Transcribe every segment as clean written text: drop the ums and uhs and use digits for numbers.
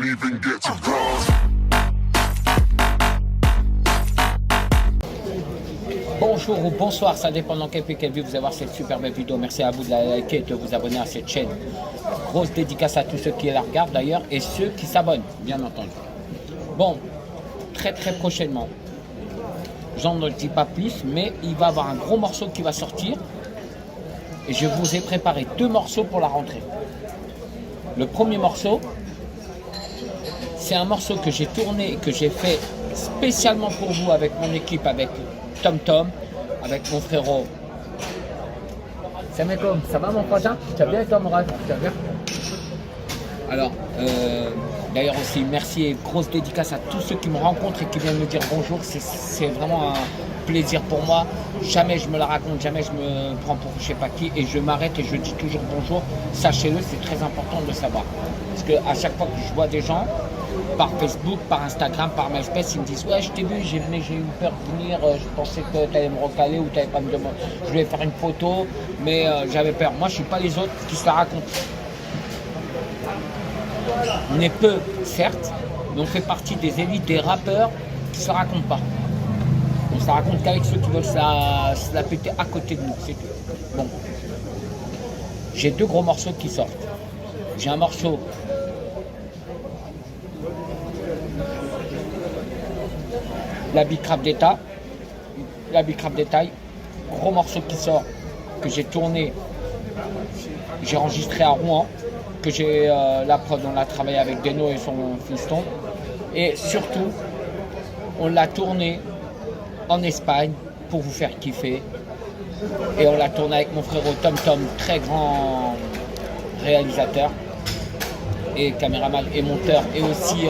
even get to cross. Bonjour ou bonsoir, ça dépend dans quel pays, quelle vie vous allez voir cette super belle vidéo. Merci à vous de la liker et de vous abonner à cette chaîne. Grosse dédicace à tous ceux qui la regardent d'ailleurs et ceux qui s'abonnent, bien entendu. Bon, très prochainement, j'en ne dis pas plus, mais il va y avoir un gros morceau qui va sortir. Et je vous ai préparé 2 morceaux pour la rentrée. Le premier morceau, c'est un morceau que j'ai tourné et que j'ai fait spécialement pour vous avec mon équipe, avec Tom, avec mon frérot. Salam alaikum, ça va mon frangin? Tu vas bien et toi mon rêve? Tu vas bien? Alors, d'ailleurs aussi, merci et grosse dédicace à tous ceux qui me rencontrent et qui viennent me dire bonjour. C'est vraiment un plaisir pour moi. Jamais je me la raconte, jamais je me prends pour je sais pas qui et je m'arrête et je dis toujours bonjour. Sachez-le, c'est très important de le savoir. Parce qu'à chaque fois que je vois des gens, par Facebook, par Instagram, par MySpace, ils me disent ouais je t'ai vu, mais j'ai eu peur de venir, je pensais que tu allais me recaler ou tu n'allais pas me demander, je voulais faire une photo, mais j'avais peur. Moi je suis pas les autres qui se la racontent. On est peu, certes, mais on fait partie des élites des rappeurs qui se la racontent pas. On se la raconte qu'avec ceux qui veulent se la péter à côté de nous, c'est tout. Bon, j'ai 2 gros morceaux qui sortent. J'ai un morceau la Bicrave d'État, gros morceau qui sort, que j'ai tourné, j'ai enregistré à Rouen, que j'ai la prod, on l'a travaillé avec Deno et son fiston, et surtout, on l'a tourné en Espagne pour vous faire kiffer, et on l'a tourné avec mon frérot Tom, très grand réalisateur, et caméraman, et monteur, et aussi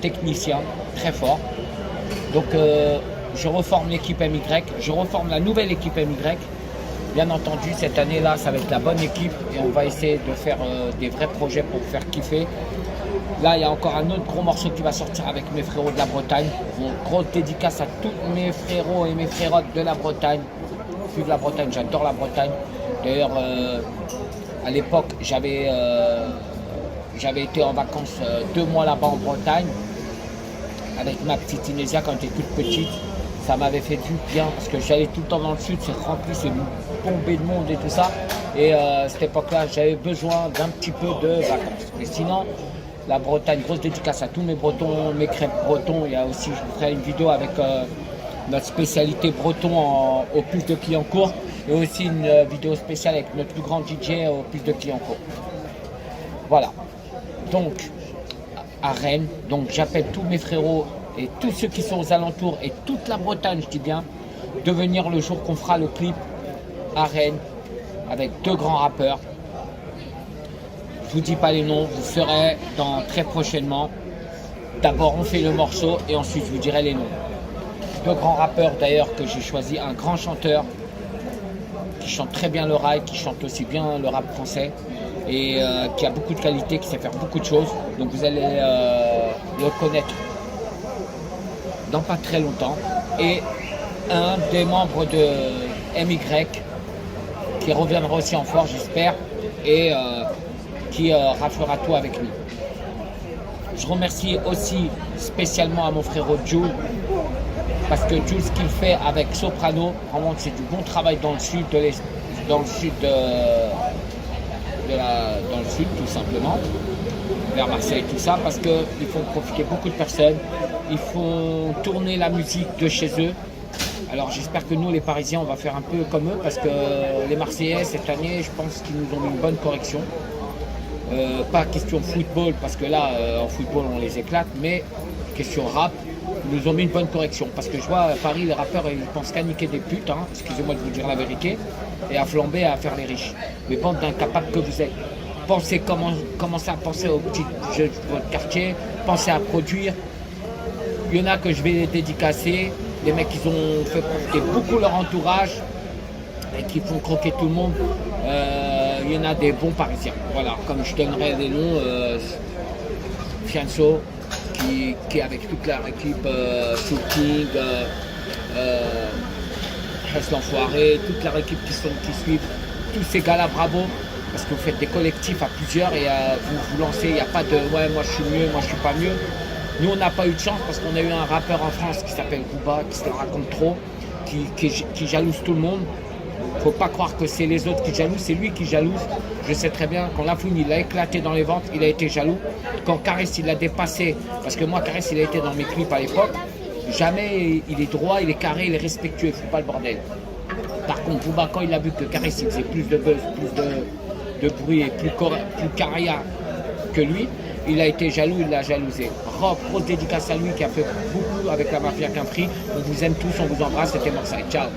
technicien, très fort. Donc je reforme l'équipe MY, je reforme la nouvelle équipe MY. Bien entendu, cette année-là, ça va être la bonne équipe et on va essayer de faire des vrais projets pour vous faire kiffer. Là, il y a encore un autre gros morceau qui va sortir avec mes frérots de la Bretagne. Bon, grosse dédicace à tous mes frérots et mes frérottes de la Bretagne. Vive la Bretagne, j'adore la Bretagne. D'ailleurs, à l'époque, j'avais été en vacances 2 mois là-bas en Bretagne avec ma petite Inésia quand j'étais toute petite. Ça m'avait fait du bien parce que j'allais tout le temps dans le sud, c'est rempli, c'est bombé de monde et tout ça. Et à cette époque-là, j'avais besoin d'un petit peu de vacances. Mais sinon, la Bretagne, grosse dédicace à tous mes Bretons, mes crêpes bretons. Il y a aussi, je vous ferai une vidéo avec notre spécialité breton au Puce de Clignancourt et aussi une vidéo spéciale avec notre plus grand DJ au Puce de Clignancourt. Voilà. Donc, à Rennes, donc j'appelle tous mes frérots et tous ceux qui sont aux alentours et toute la Bretagne, je dis bien, de venir le jour qu'on fera le clip à Rennes avec 2 grands rappeurs. Je vous dis pas les noms, vous saurez dans très prochainement. D'abord on fait le morceau et ensuite je vous dirai les noms. 2 grands rappeurs d'ailleurs que j'ai choisi, un grand chanteur qui chante très bien le rail, qui chante aussi bien le rap français et qui a beaucoup de qualité, qui sait faire beaucoup de choses. Donc vous allez le connaître dans pas très longtemps. Et un des membres de MY qui reviendra aussi en force, j'espère, et qui raflera tout avec nous. Je remercie aussi spécialement à mon frérot Jules, parce que Jules, ce qu'il fait avec Soprano, vraiment c'est du bon travail dans le sud, dans le sud tout simplement, vers Marseille tout ça, parce qu'ils font profiter beaucoup de personnes, ils font tourner la musique de chez eux. Alors j'espère que nous les Parisiens on va faire un peu comme eux, parce que les Marseillais cette année je pense qu'ils nous ont mis une bonne correction. Pas question football, parce que là en football on les éclate, mais question rap, ils nous ont mis une bonne correction, parce que je vois à Paris les rappeurs ils pensent qu'à niquer des putes, hein, excusez-moi de vous dire la vérité, et à flamber, à faire les riches. Mais bande d'incapables que vous êtes, commencez à penser aux petits jeux de votre quartier, pensez à produire. Il y en a que je vais les dédicacer, les mecs ils ont fait profiter beaucoup leur entourage et qui font croquer tout le monde. Il y en a des bons Parisiens, voilà, comme je donnerai des noms, Fianso, qui est avec toute leur équipe, Soul King, Hess l'Enfoiré, toute leur équipe qui suivent, tous ces gars-là, bravo, parce que vous faites des collectifs à plusieurs et vous vous lancez, il n'y a pas de ouais moi je suis mieux, moi je suis pas mieux. Nous on n'a pas eu de chance parce qu'on a eu un rappeur en France qui s'appelle Booba, qui se la raconte trop, qui jalouse tout le monde. Faut pas croire que c'est les autres qui jalousent, c'est lui qui jalouse. Je sais très bien, quand Lafouine il a éclaté dans les ventes, il a été jaloux. Quand Caress il l'a dépassé, parce que moi Caress il a été dans mes clips à l'époque, jamais il est droit, il est carré, il est respectueux, il ne fout pas le bordel. Par contre, Booba, quand il a vu que Caress il faisait plus de buzz, plus de bruit et plus carrière que lui, il a été jaloux, il l'a jalousé. Rob, grosse dédicace à lui qui a fait beaucoup avec la mafia qu'un prix. On vous aime tous, on vous embrasse, c'était Marseille. Ciao.